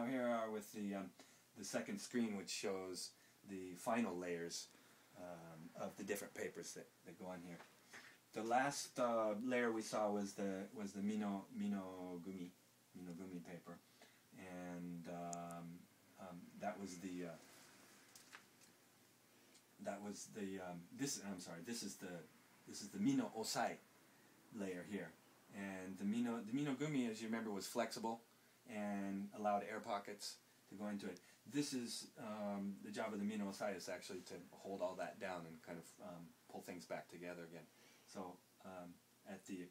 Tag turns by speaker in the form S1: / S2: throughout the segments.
S1: now here are with the second screen, which shows the final layers of the different papers that go on here. The last layer we saw was the minogumi paper, and this is the mino osai layer here, and the minogumi, as you remember, was flexible and allowed air pockets to go into it. This is the job of the mino osai is actually to hold all that down and kind of pull things back together again. So at the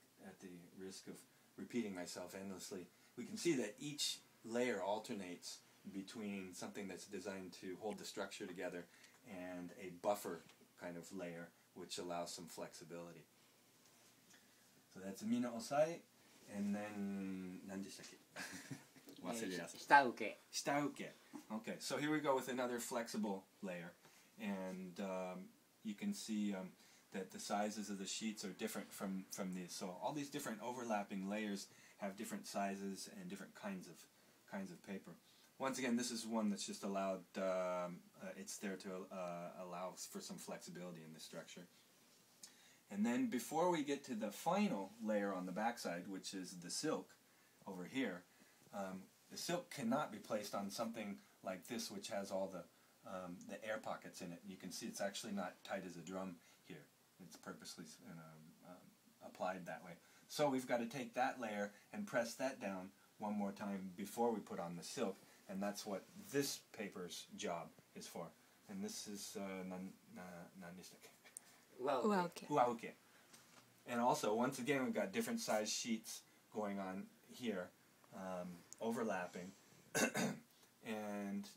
S1: risk of repeating myself endlessly, we can see that each layer alternates between something that's designed to hold the structure together and a buffer kind of layer which allows some flexibility. So that's a mino osai, and then shitauke. Okay, so here we go with another flexible layer, and you can see that the sizes of the sheets are different from these. So all these different overlapping layers have different sizes and different kinds of paper. Once again, this is one that's just allowed, it's there to allow for some flexibility in the structure. And then before we get to the final layer on the backside, which is the silk over here, the silk cannot be placed on something like this, which has all the air pockets in it. You can see it's actually not tight as a drum here. It's purposely applied that way. So we've got to take that layer and press that down one more time before we put on the silk, and that's what this paper's job is for. And this is uauke. And also, once again, we've got different size sheets going on here, overlapping, and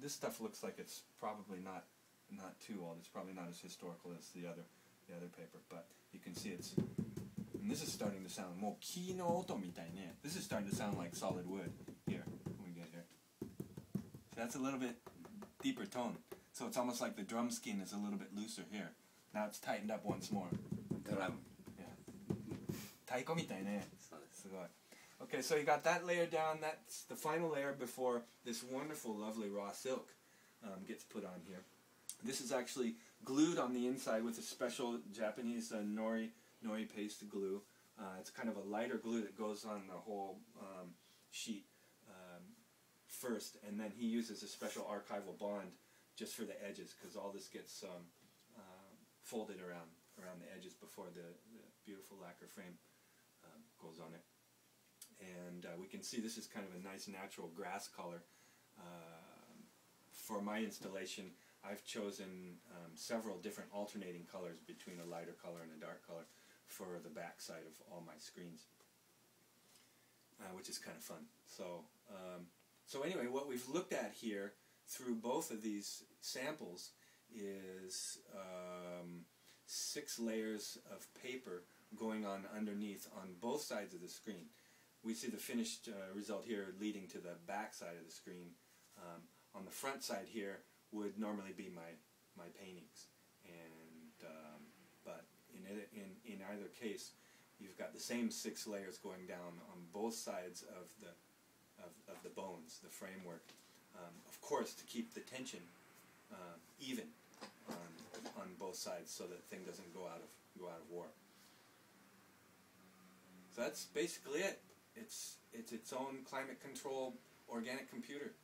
S1: this stuff looks like it's probably not too old. It's probably not as historical as the other paper, but you can see it's. And this is starting to sound more ki no oto mitai ne. This is starting to sound like solid wood here when we get here. So that's a little bit deeper tone. So it's almost like the drum skin is a little bit looser here. Now it's tightened up once more.
S2: Drum.
S1: Yeah. Taiko mitai ne. Okay, so you got that layer down. That's the final layer before this wonderful, lovely raw silk gets put on here. This is actually glued on the inside with a special Japanese nori paste glue. It's kind of a lighter glue that goes on the whole sheet first, and then he uses a special archival bond just for the edges, because all this gets folded around the edges before the beautiful lacquer frame goes on it. And we can see this is kind of a nice natural grass color. For my installation, I've chosen several different alternating colors between a lighter color and a dark color for the back side of all my screens, which is kind of fun. So anyway, what we've looked at here through both of these samples is 6 layers of paper going on underneath on both sides of the screen. We see the finished result here leading to the back side of the screen. On the front side here would normally be my paintings, and but in either case, you've got the same 6 layers going down on both sides of the bones, the framework. Of course, to keep the tension even on both sides, so that the thing doesn't go out of war. So that's basically it. It's its own climate control organic computer.